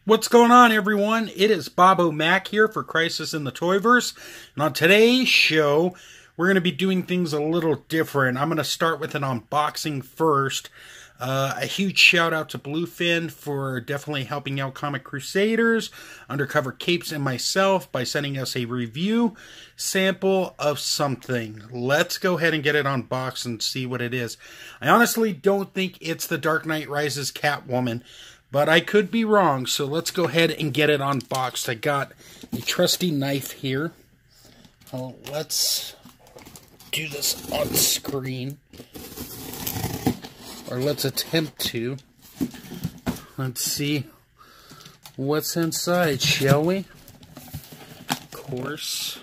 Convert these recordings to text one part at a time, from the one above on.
What's going on, everyone? It is Bobo Mac here for Crisis in the Toyverse. And on today's show, we're going to be doing things a little different. I'm going to start with an unboxing first. A huge shout out to Bluefin for definitely helping out Comic Crusaders, Undercover Capes, and myself by sending us a review sample of something. Let's go ahead and get it unboxed and see what it is. I honestly don't think it's the Dark Knight Rises Catwoman, but I could be wrong, so let's go ahead and get it unboxed. I got a trusty knife here. Let's do this on screen. Or let's attempt to. Let's see what's inside, shall we? Of course.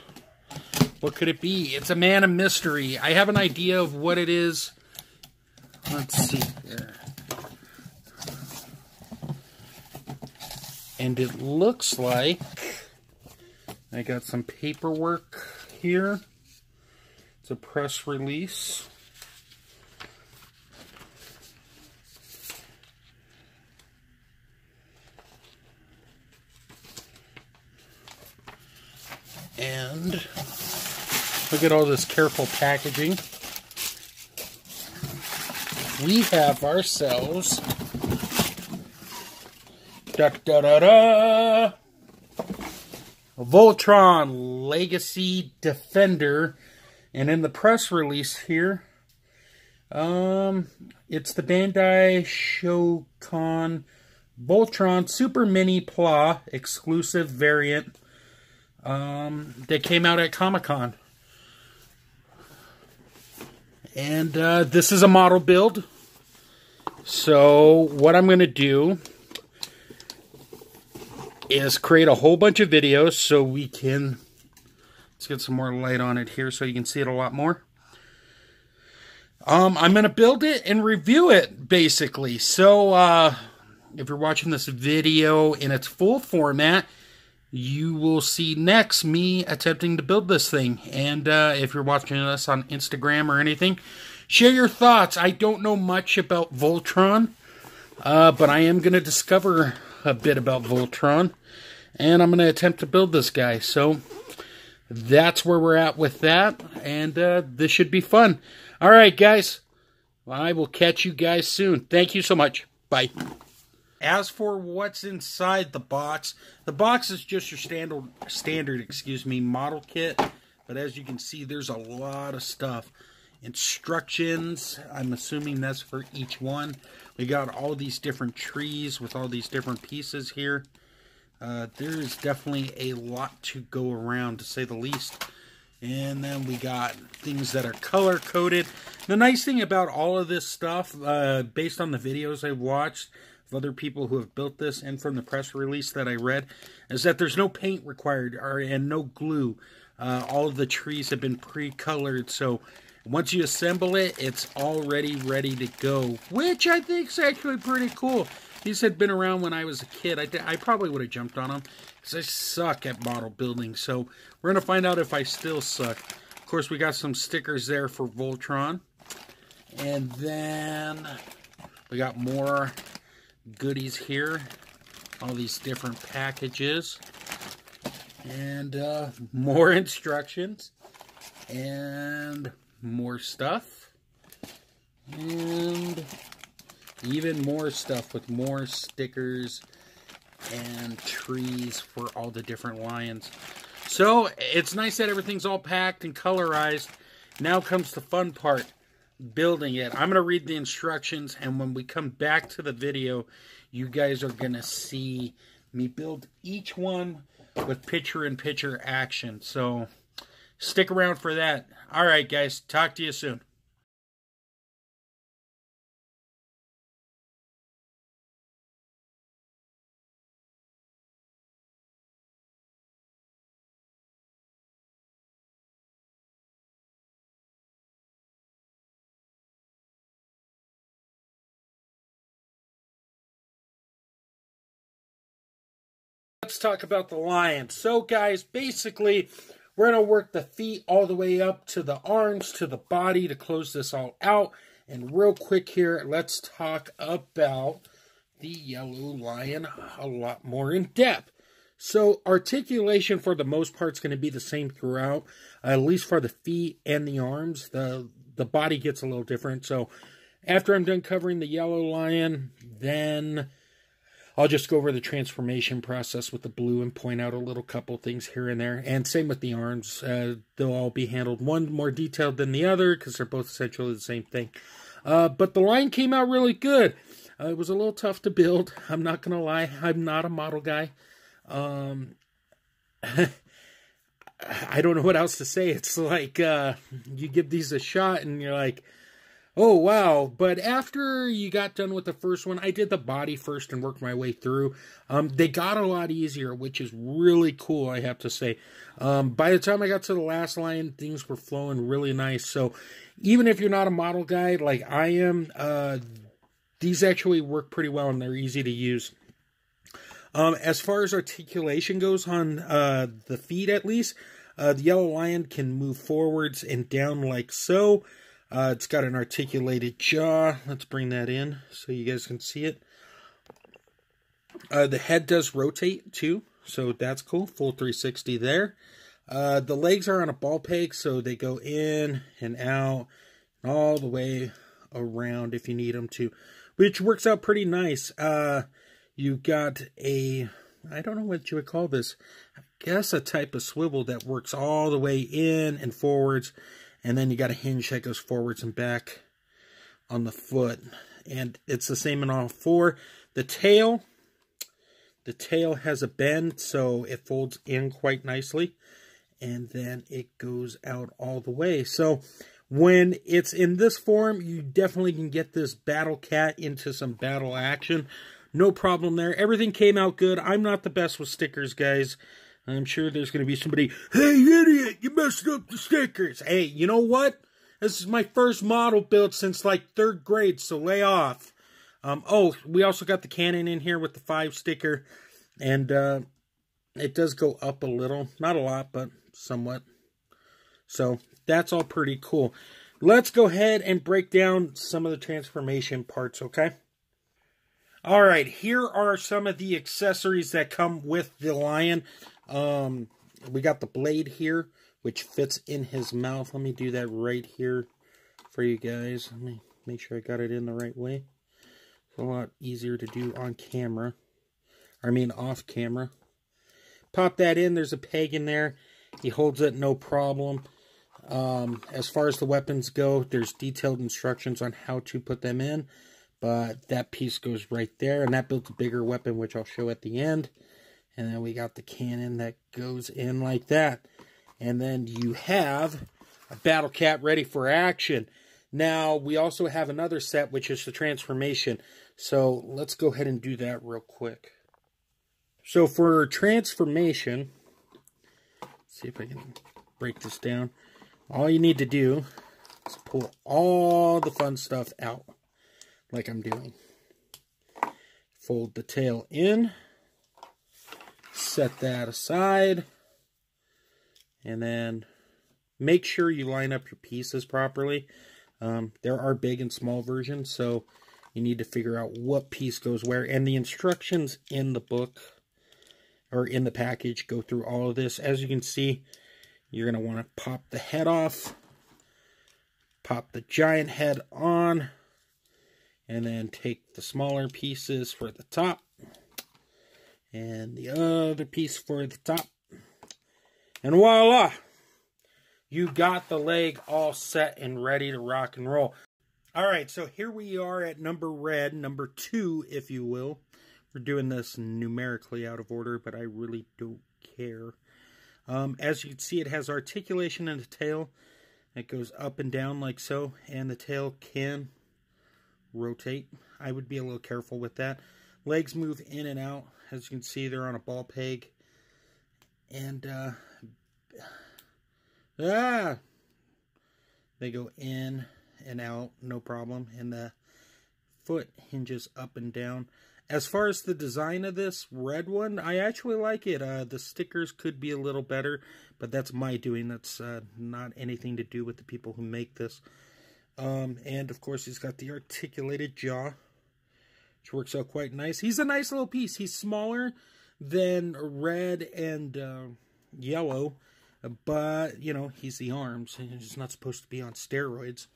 What could it be? It's a man of mystery. I have an idea of what it is. Let's see here. And it looks like I got some paperwork here. It's a press release. And look at all this careful packaging. We have ourselves a Voltron Legacy Defender. And in the press release here, it's the Bandai Shogukan Voltron Super Mini-Pla exclusive variant that came out at Comic-Con. And this is a model build. So what I'm going to do is create a whole bunch of videos so we can, let's get some more light on it here so you can see it a lot more. I'm going to build it and review it, basically. So, if you're watching this video in its full format, you will see next me attempting to build this thing. And if you're watching us on Instagram or anything, share your thoughts. I don't know much about Voltron, but I am going to discover a bit about Voltron, and I'm going to attempt to build this guy. So that's where we're at with that, and this should be fun. All right, guys, I will catch you guys soon. Thank you so much. Bye. As for what's inside the box is just your standard model kit, but as you can see, there's a lot of stuff. Instructions, I'm assuming that's for each one. We got all these different trees with all these different pieces here. There's definitely a lot to go around, to say the least. And then we got things that are color-coded. The nice thing about all of this stuff, based on the videos I've watched of other people who have built this and from the press release that I read, is that there's no paint required and no glue. All of the trees have been pre-colored, so once you assemble it, it's already ready to go, which I think is actually pretty cool. These had been around when I was a kid. I probably would have jumped on them, because I suck at model building, so we're going to find out if I still suck. Of course, we got some stickers there for Voltron, and then we got more goodies here, all these different packages, and more instructions, and more stuff, and even more stuff with more stickers and trees for all the different lions. So it's nice that everything's all packed and colorized. Now comes the fun part, building it. I'm going to read the instructions, and when we come back to the video, you guys are going to see me build each one with picture-in-picture action. So stick around for that. All right, guys. Talk to you soon. Let's talk about the lion. So, guys, basically, we're going to work the feet all the way up to the arms, to the body to close this all out. And real quick here, let's talk about the yellow lion a lot more in depth. So articulation for the most part is going to be the same throughout, at least for the feet and the arms. The body gets a little different. So after I'm done covering the yellow lion, then I'll just go over the transformation process with the blue and point out a little couple things here and there. And same with the arms. They'll all be handled one more detailed than the other because they're both essentially the same thing. But the line came out really good. It was a little tough to build. I'm not going to lie. I'm not a model guy. I don't know what else to say. It's like you give these a shot and you're like, oh, wow. But after you got done with the first one, I did the body first and worked my way through. They got a lot easier, which is really cool, I have to say. By the time I got to the last line, things were flowing really nice. So even if you're not a model guy like I am, these actually work pretty well and they're easy to use. As far as articulation goes on the feet at least, the yellow lion can move forwards and down like so. It's got an articulated jaw. Let's bring that in so you guys can see it. The head does rotate too, so that's cool. Full 360 there. The legs are on a ball peg, so they go in and out and all the way around if you need them to, which works out pretty nice. You got a, I don't know what you would call this, I guess a type of swivel that works all the way in and forwards, and then you got a hinge that goes forwards and back on the foot, and it's the same in all four. The tail has a bend, so it folds in quite nicely, and then it goes out all the way. So when it's in this form, you definitely can get this battle cat into some battle action. No problem there. Everything came out good. I'm not the best with stickers, guys. I'm sure there's going to be somebody, hey, idiot, you messed up the stickers. Hey, you know what? This is my first model build since like 3rd grade, so lay off. Oh, we also got the cannon in here with the 5 sticker. And it does go up a little. Not a lot, but somewhat. So that's all pretty cool. Let's go ahead and break down some of the transformation parts, okay? Alright, here are some of the accessories that come with the lion. We got the blade here, which fits in his mouth. Let me do that right here for you guys. Let me make sure I got it in the right way. It's a lot easier to do on camera. I mean, off camera. Pop that in. There's a peg in there. He holds it, no problem. As far as the weapons go, there's detailed instructions on how to put them in. But that piece goes right there, and that builds a bigger weapon, which I'll show at the end. And then we got the cannon that goes in like that. And then you have a battle cat ready for action. Now, we also have another set, which is the transformation. So let's go ahead and do that real quick. So for transformation, let's see if I can break this down. All you need to do is pull all the fun stuff out, like I'm doing. Fold the tail in, set that aside, and then make sure you line up your pieces properly. There are big and small versions, so you need to figure out what piece goes where. And the instructions in the book, or in the package, go through all of this. As you can see, you're going to want to pop the head off, pop the giant head on, and then take the smaller pieces for the top, and the other piece for the top, and voila! You got the leg all set and ready to rock and roll. Alright, so here we are at number 2, if you will. We're doing this numerically out of order, but I really don't care. As you can see, it has articulation in the tail. It goes up and down like so, and the tail can rotate. I would be a little careful with that. Legs move in and out. As you can see, they're on a ball peg. And, they go in and out, no problem. And the foot hinges up and down. As far as the design of this red one, I actually like it. The stickers could be a little better, but that's my doing. That's not anything to do with the people who make this. And, of course, he's got the articulated jaw. which works out quite nice. He's a nice little piece. He's smaller than red and yellow, but, you know, he's the arms. He's not supposed to be on steroids.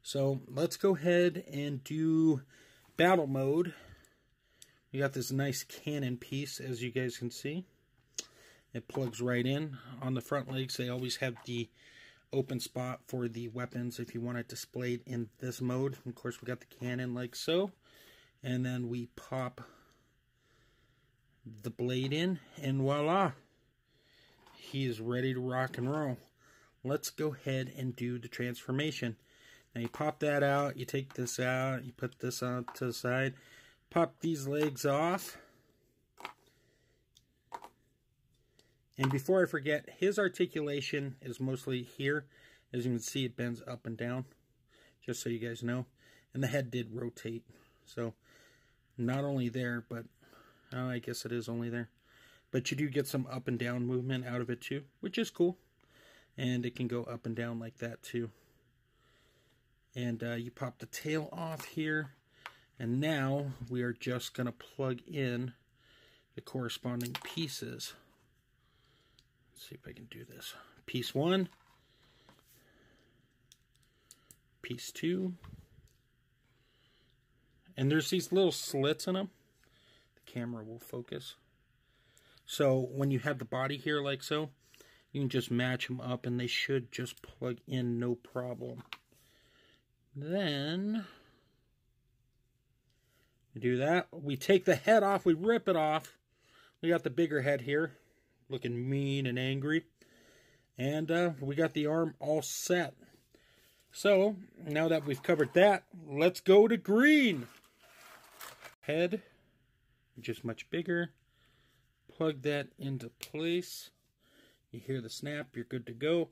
So let's go ahead and do battle mode. We got this nice cannon piece, as you guys can see. It plugs right in. On the front legs, they always have the open spot for the weapons if you want it displayed in this mode. Of course, we got the cannon like so. And then we pop the blade in, and voila! He is ready to rock and roll. Let's go ahead and do the transformation. Now you pop that out, you take this out, you put this on to the side, pop these legs off. And before I forget, his articulation is mostly here. As you can see, it bends up and down, just so you guys know. And the head did rotate. So, not only there, but I guess it is only there. But you do get some up and down movement out of it too, which is cool. And it can go up and down like that too. And you pop the tail off here. And now we are just going to plug in the corresponding pieces. Let's see if I can do this. Piece 1. Piece 2. And there's these little slits in them. The camera will focus. So when you have the body here like so, you can just match them up and they should just plug in no problem. Then we do that. We take the head off. We rip it off. We got the bigger head here, looking mean and angry. And we got the arm all set. So, now that we've covered that, let's go to green. Head, just much bigger. Plug that into place. You hear the snap, you're good to go.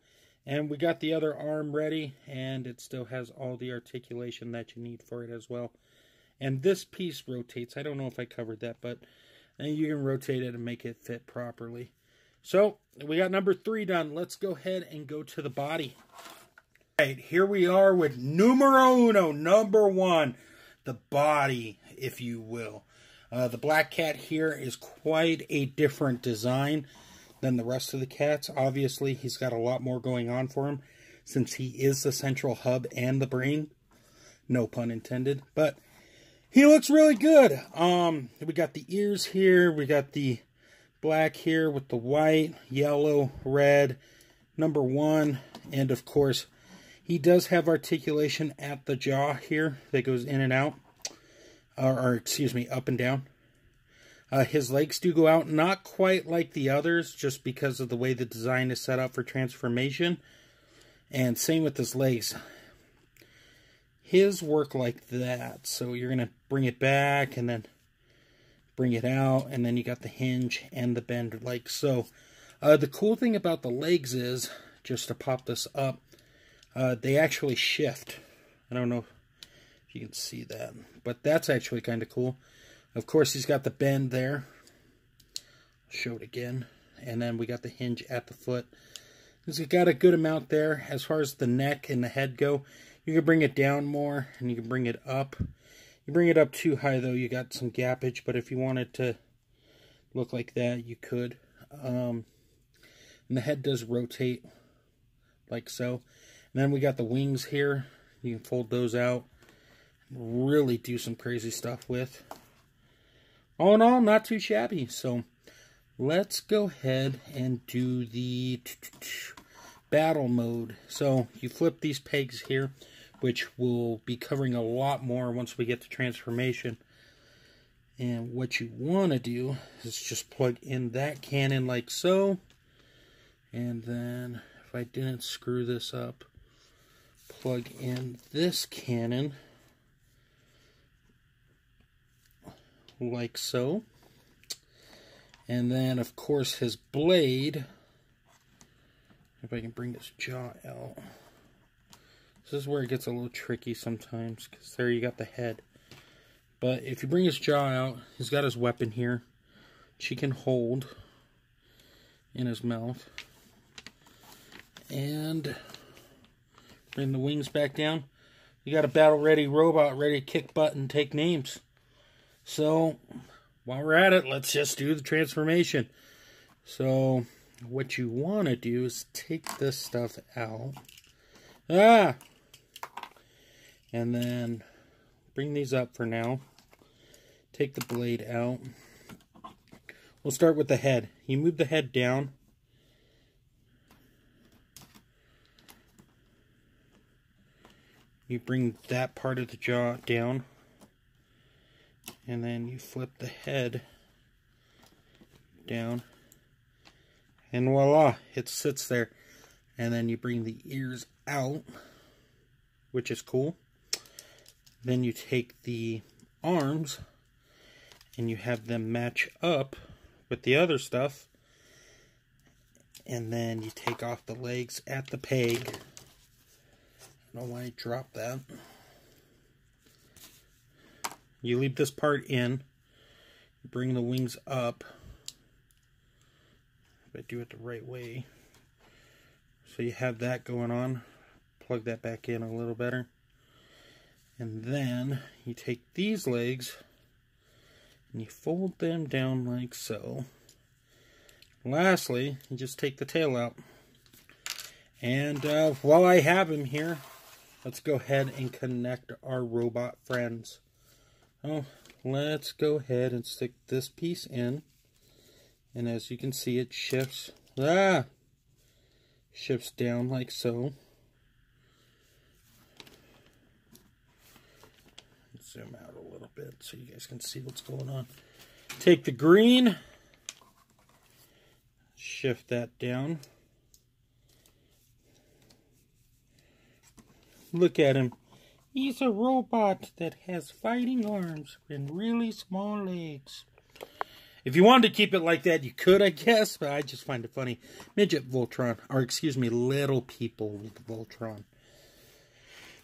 And we got the other arm ready, and it still has all the articulation that you need for it as well. And this piece rotates. I don't know if I covered that, but you can rotate it and make it fit properly. So, we got number 3 done. Let's go ahead and go to the body. All right, here we are with numero uno, number 1. The body, if you will. The black cat here is quite a different design than the rest of the cats. Obviously, he's got a lot more going on for him since he is the central hub and the brain. No pun intended. But he looks really good. We got the ears here. We got the black here with the white, yellow, red, number 1. And of course, he does have articulation at the jaw here that goes in and out. Or excuse me, up and down. His legs do go out, not quite like the others, just because of the way the design is set up for transformation. And same with his legs. His work like that. So you're going to bring it back and then bring it out. And then you got the hinge and the bend like so. The cool thing about the legs is, just to pop this up, they actually shift. I don't know if you can see that, but that's actually kind of cool. Of course, he's got the bend there. I'll show it again. And then we got the hinge at the foot. He's got a good amount there. As far as the neck and the head go, you can bring it down more and you can bring it up. You bring it up too high, though, you got some gappage, but if you wanted to look like that, you could. And the head does rotate like so. And then we got the wings here. You can fold those out. Really do some crazy stuff with. All in all, not too shabby. So, let's go ahead and do the battle mode. So, you flip these pegs here, which we'll be covering a lot more once we get to transformation. And what you want to do is just plug in that cannon like so. And then, if I didn't screw this up, plug in this cannon like so. And then, of course, his blade, if I can bring this jaw out. This is where it gets a little tricky sometimes, because there you got the head. But if you bring his jaw out, he's got his weapon here, which he can hold in his mouth. And bring the wings back down. You got a battle-ready robot ready to kick butt and take names. So, while we're at it, let's just do the transformation. So, what you want to do is take this stuff out. And then bring these up for now. Take the blade out. We'll start with the head. You move the head down. You bring that part of the jaw down. And then you flip the head down. And voila, it sits there. And then you bring the ears out, which is cool. Then you take the arms and you have them match up with the other stuff. And then you take off the legs at the peg. I don't know why I dropped that. You leave this part in. You bring the wings up. If I do it the right way. So you have that going on. Plug that back in a little better. And then you take these legs and you fold them down like so. Lastly, you just take the tail out. And while I have him here, let's go ahead and connect our robot friends. Oh, let's go ahead and stick this piece in. And as you can see, it shifts. Shifts down like so. Zoom out a little bit so you guys can see what's going on. Take the green. Shift that down. Look at him. He's a robot that has fighting arms and really small legs. If you wanted to keep it like that, you could, I guess, but I just find it funny. Midget Voltron, or excuse me, little people with Voltron.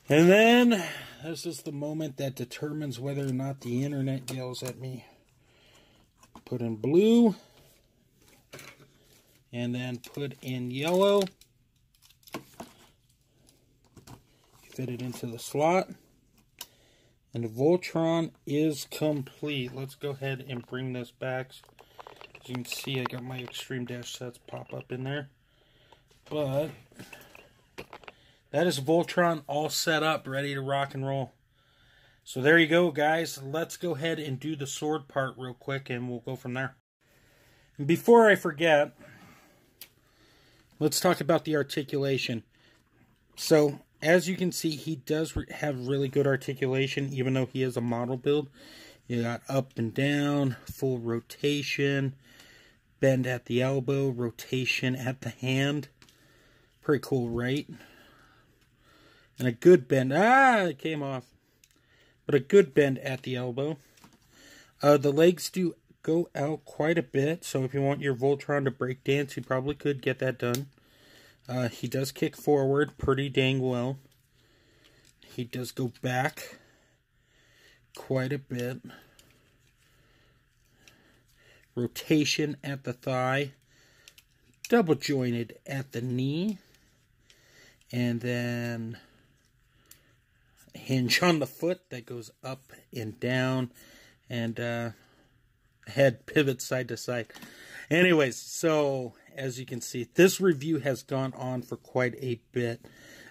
And then, this is the moment that determines whether or not the internet yells at me. Put in blue. And then put in yellow. Fit it into the slot. And the Voltron is complete. Let's go ahead and bring this back. As you can see, I got my Extreme Dash sets pop up in there. But that is Voltron all set up, ready to rock and roll. So there you go, guys. Let's go ahead and do the sword part real quick, and we'll go from there. And before I forget, let's talk about the articulation. So, as you can see, he does have really good articulation, even though he is a model build. You got up and down, full rotation, bend at the elbow, rotation at the hand. Pretty cool, right? And a good bend. It came off. But a good bend at the elbow. The legs do go out quite a bit, so if you want your Voltron to break dance, you probably could get that done. He does kick forward pretty dang well. He does go back quite a bit. Rotation at the thigh. Double jointed at the knee. And then hinge on the foot that goes up and down. And head pivots side to side. Anyways, so as you can see, this review has gone on for quite a bit.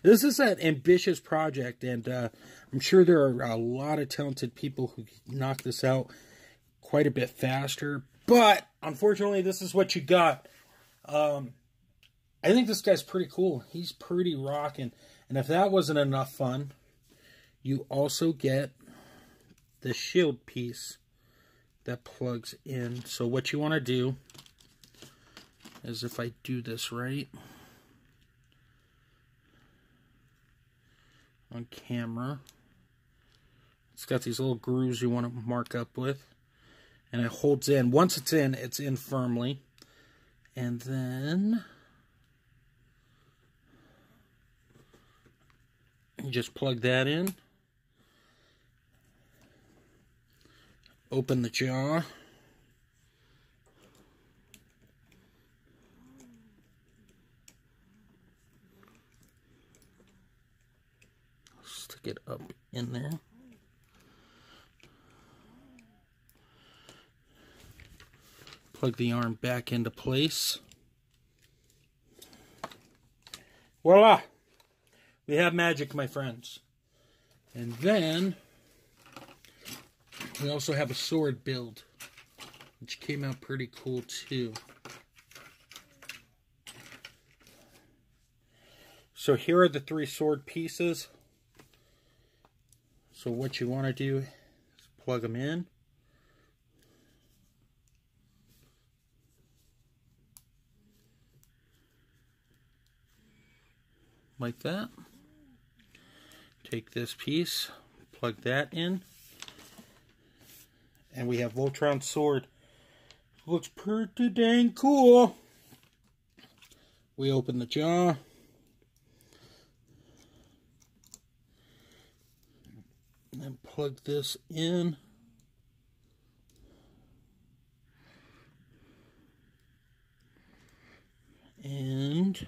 This is an ambitious project, and I'm sure there are a lot of talented people who knock this out quite a bit faster. But unfortunately, this is what you got. I think this guy's pretty cool. He's pretty rocking. And if that wasn't enough fun, you also get the shield piece that plugs in. So what you want to do is, if I do this right on camera, it's got these little grooves you want to mark up with, and it holds in. Once it's in firmly, and then you just plug that in. Open the jaw. Stick it up in there. Plug the arm back into place. Voila! We have magic, my friends. And then we also have a sword build, which came out pretty cool too. So here are the 3 sword pieces. So what you want to do is plug them in. Like that. Take this piece, plug that in, and we have Voltron sword. Looks pretty dang cool. We open the jaw. And plug this in. And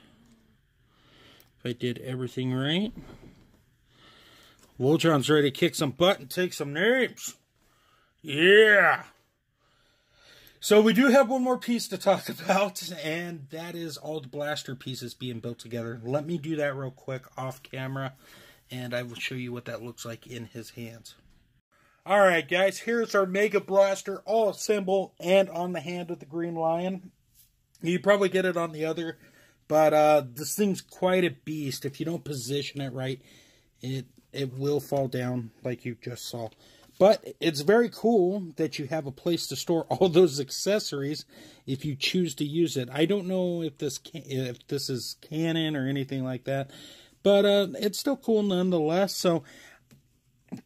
if I did everything right, Voltron's ready to kick some butt and take some names. Yeah! So we do have one more piece to talk about, and that is all the blaster pieces being built together. Let me do that real quick off camera, and I will show you what that looks like in his hands. Alright guys, here's our Mega Blaster, all assembled and on the hand of the Green Lion. You probably get it on the other, but this thing's quite a beast. If you don't position it right, it will fall down like you just saw. But it's very cool that you have a place to store all those accessories if you choose to use it. I don't know if this is canon or anything like that, but it's still cool nonetheless. So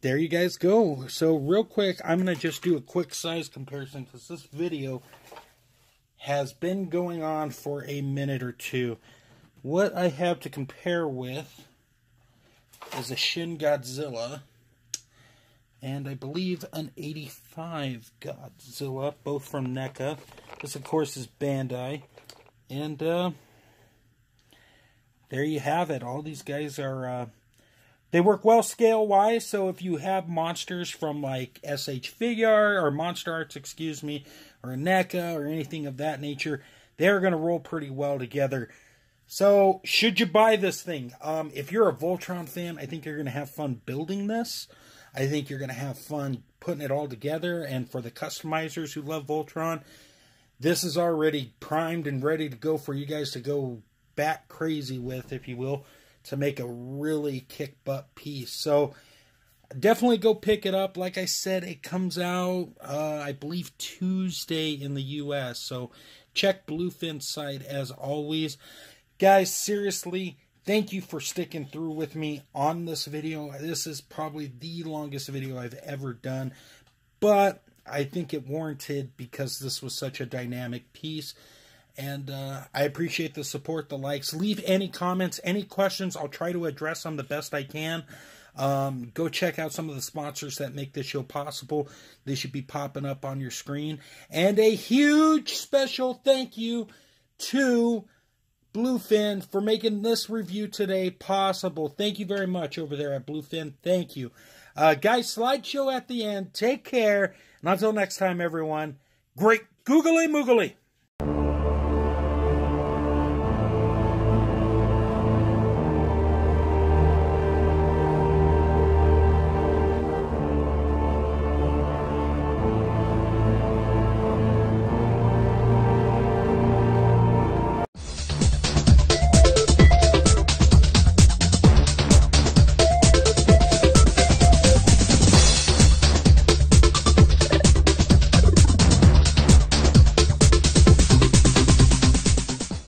there you guys go. So real quick, I'm going to just do a quick size comparison because this video has been going on for a minute or two. What I have to compare with is a Shin Godzilla and I believe an 85 Godzilla, both from NECA. This, of course, is Bandai. And there you have it. All these guys are... they work well scale-wise, so if you have monsters from like SH Figure or Monster Arts, excuse me, or NECA or anything of that nature, they're going to roll pretty well together. So, should you buy this thing? If you're a Voltron fan, I think you're going to have fun building this. I think you're going to have fun putting it all together. And for the customizers who love Voltron, this is already primed and ready to go for you guys to go bat crazy with, if you will, to make a really kick-butt piece. So, definitely go pick it up. Like I said, it comes out, I believe, Tuesday in the U.S. So, check Bluefin's site as always. Guys, seriously, thank you for sticking through with me on this video. This is probably the longest video I've ever done, but I think it warranted because this was such a dynamic piece. And I appreciate the support, the likes. Leave any comments, any questions. I'll try to address them the best I can. Go check out some of the sponsors that make this show possible. They should be popping up on your screen. And a huge special thank you to Bluefin for making this review today possible. Thank you very much over there at Bluefin. Thank you. Guys, slideshow at the end. Take care. And until next time, everyone, great googly moogly.